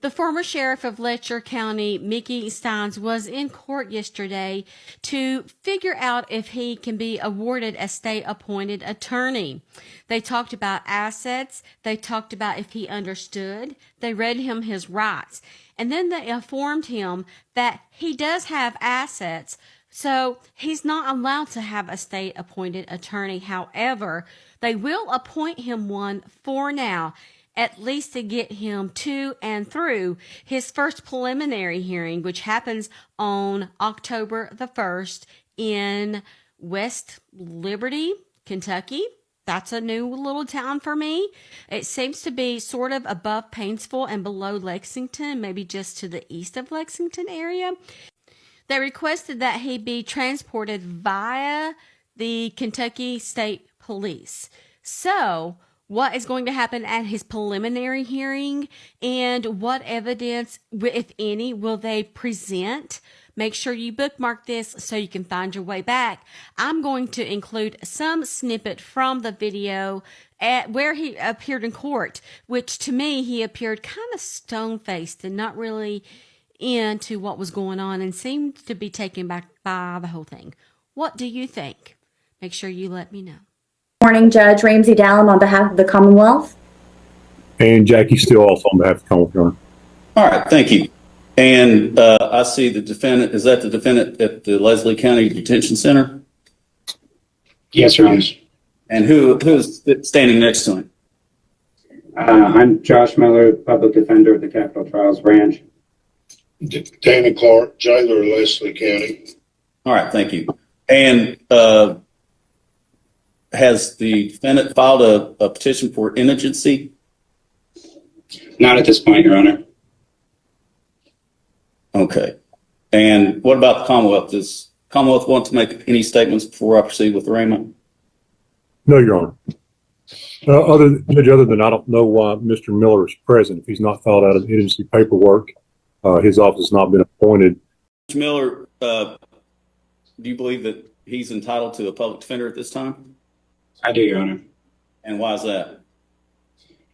The former sheriff of Letcher County, Mickey Steins, was in court yesterday to figure out if he can be awarded a state-appointed attorney. They talked about assets. They talked about if he understood. They read him his rights. And then they informed him that he does have assets, so he's not allowed to have a state-appointed attorney. However, they will appoint him one for now, at least to get him to and through his first preliminary hearing, which happens on October the 1st in West Liberty, Kentucky. That's a new little town for me. It seems to be sort of above Paintsville and below Lexington, maybe just to the east of Lexington area. They requested that he be transported via the Kentucky State Police. So, what is going to happen at his preliminary hearing and what evidence, if any, will they present? Make sure you bookmark this so you can find your way back. I'm going to include some snippet from the video at where he appeared in court, which to me, he appeared kind of stone-faced and not really into what was going on and seemed to be taken back by the whole thing. What do you think? Make sure you let me know. Morning, Judge Ramsey Dallum on behalf of the Commonwealth. And Jackie Steele also on behalf of the Commonwealth. All right, thank you. And I see the defendant, is that the defendant at the Leslie County Detention Center? Yes, Your Honor. And who's standing next to him? I'm Josh Miller, Public Defender of the Capital Trials Branch. Danny Clark, Jailer, Leslie County. All right, thank you. And has the defendant filed a petition for indigency? Not at this point, Your Honor. Okay. And what about the Commonwealth? Does Commonwealth want to make any statements before I proceed with arraignment? No, Your Honor. Other than I don't know why Mr. Miller is present. If he's not filed out an agency paperwork, his office has not been appointed. Mr. Miller, do you believe that he's entitled to a public defender at this time? I do, Your Honor. And why is that?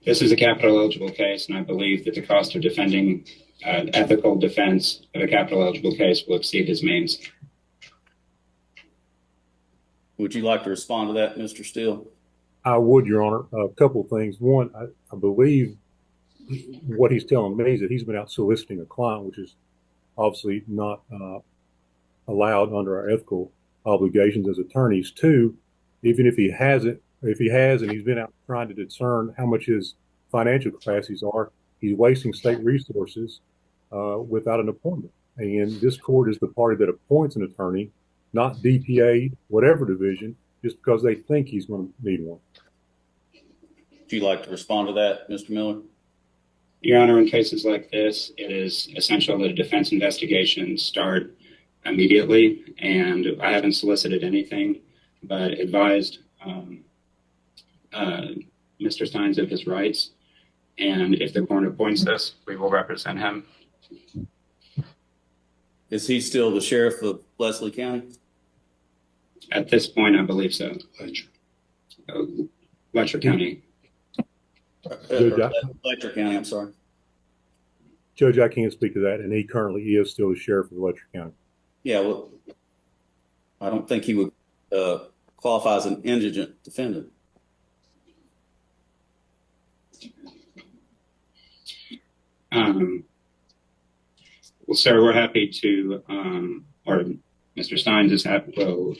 This is a capital eligible case, and I believe that the cost of defending ethical defense of a capital eligible case will exceed his means. Would you like to respond to that, Mr. Steele? I would, Your Honor. A couple of things. One, I believe what he's telling me is that he's been out soliciting a client, which is obviously not allowed under our ethical obligations as attorneys. Two, even if he hasn't, if he has and he's been out trying to discern how much his financial capacities are, he's wasting state resources without an appointment. And this court is the party that appoints an attorney, not DPA, whatever division, just because they think he's going to need one. Would you like to respond to that, Mr. Miller? Your Honor, in cases like this, it is essential that a defense investigation start immediately, and I haven't solicited anything, but advised Mr. Steins of his rights, and if the court appoints us, we will represent him. Is he still the sheriff of Leslie County? At this point, I believe so. Letcher County. Letcher County, I'm sorry. Judge, I can't speak to that, and he currently is still the sheriff of Letcher County. Yeah, well, I don't think he would qualify as an indigent defendant. Well, sir, we're happy to, or Mr. Steins is happy to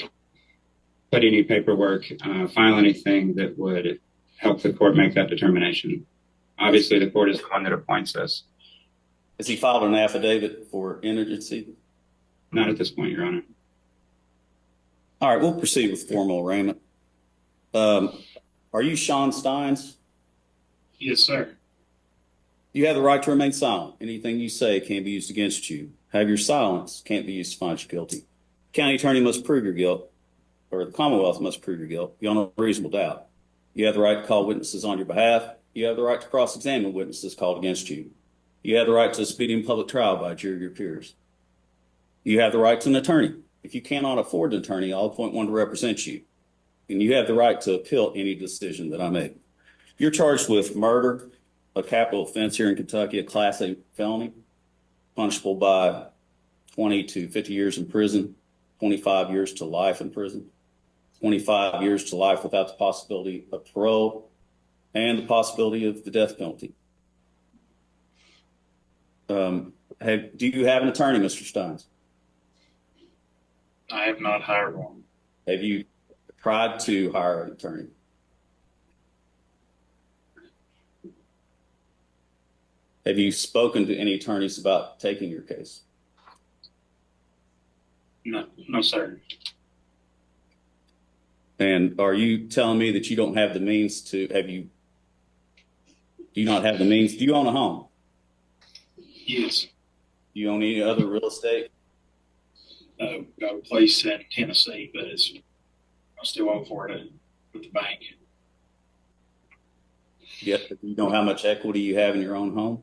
put any paperwork, file anything that would help the court make that determination. Obviously, the court is the one that appoints us. Has he filed an affidavit for indigency? Not at this point, Your Honor. All right, we'll proceed with formal arraignment. Are you Sean Steins? Yes, sir. You have the right to remain silent. Anything you say can't be used against you. Have your silence can't be used to find you guilty. County attorney must prove your guilt, or the Commonwealth must prove your guilt beyond a reasonable doubt. You have the right to call witnesses on your behalf. You have the right to cross-examine witnesses called against you. You have the right to a speedy and public trial by a jury of your peers. You have the right to an attorney. If you cannot afford an attorney, I'll appoint one to represent you. And you have the right to appeal any decision that I make. You're charged with murder, a capital offense here in Kentucky, a Class A felony, punishable by 20 to 50 years in prison, 25 years to life in prison, 25 years to life without the possibility of parole, and the possibility of the death penalty. Do you have an attorney, Mr. Steins? I have not hired one. Have you tried to hire an attorney? Have you spoken to any attorneys about taking your case? No, no, sir. And are you telling me that you don't have the means to, do you not have the means? Do you own a home? Yes. Do you own any other real estate? Got a place in Tennessee, but I still owe for it with the bank. Yes, but you know how much equity you have in your own home?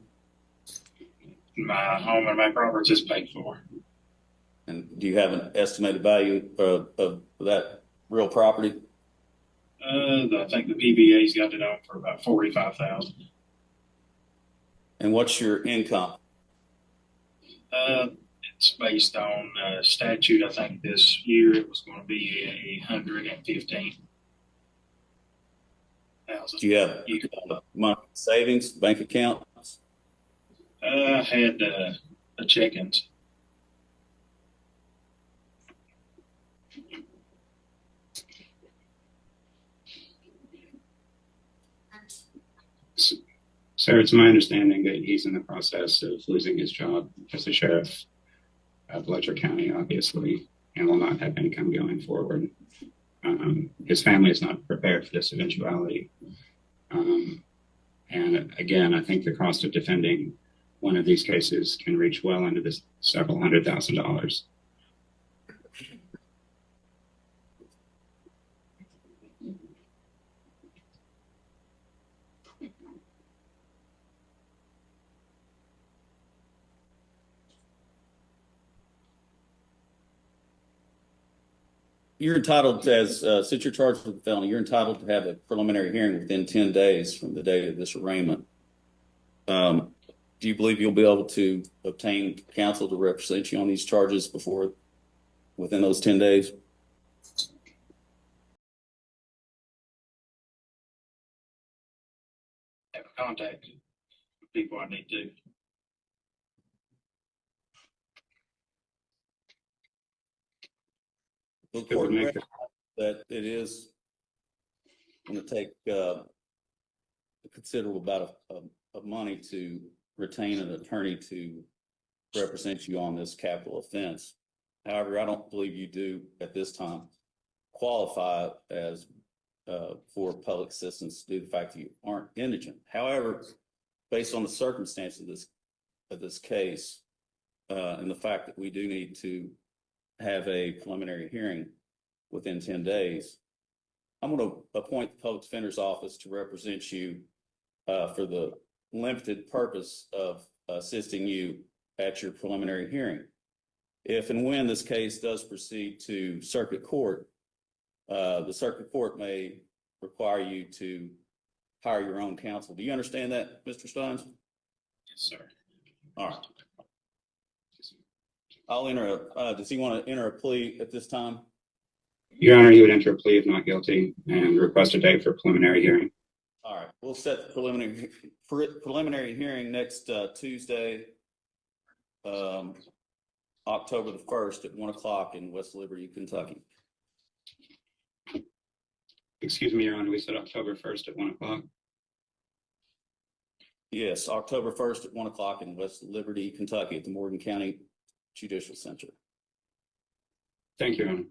My home and my property is paid for. And do you have an estimated value of that real property? I think the PBA's got it on for about $45,000. And what's your income? It's based on statute. I think this year it was going to be 115,000. Do you have monthly savings, bank accounts? I had a check-ins. Sir, it's my understanding that he's in the process of losing his job as the sheriff of Letcher County, obviously, and will not have income going forward. His family is not prepared for this eventuality. And again, I think the cost of defending one of these cases can reach well into this several $100,000. You're entitled, since you're charged with a felony, you're entitled to have a preliminary hearing within 10 days from the date of this arraignment. Do you believe you'll be able to obtain counsel to represent you on these charges within those 10 days? Have contact with people I need to. The court recognizes that it is going to take a considerable amount of money to retain an attorney to represent you on this capital offense. However, I don't believe you do at this time qualify as for public assistance due to the fact that you aren't indigent. However, based on the circumstances of this case and the fact that we do need to have a preliminary hearing within 10 days, I'm going to appoint the public defender's office to represent you for the limited purpose of assisting you at your preliminary hearing. If and when this case does proceed to circuit court, the circuit court may require you to hire your own counsel. Do you understand that, Mr. Steins? Yes, sir. All right. I'll enter does he want to enter a plea at this time? Your Honor, he would enter a plea of not guilty and request a date for preliminary hearing. All right. We'll set the preliminary hearing next Tuesday, October the 1st at 1 o'clock in West Liberty, Kentucky. Excuse me, Your Honor, we said October 1st at 1 o'clock. Yes, October 1st at 1 o'clock in West Liberty, Kentucky at the Morgan County Judicial Center. Thank you, Your Honor.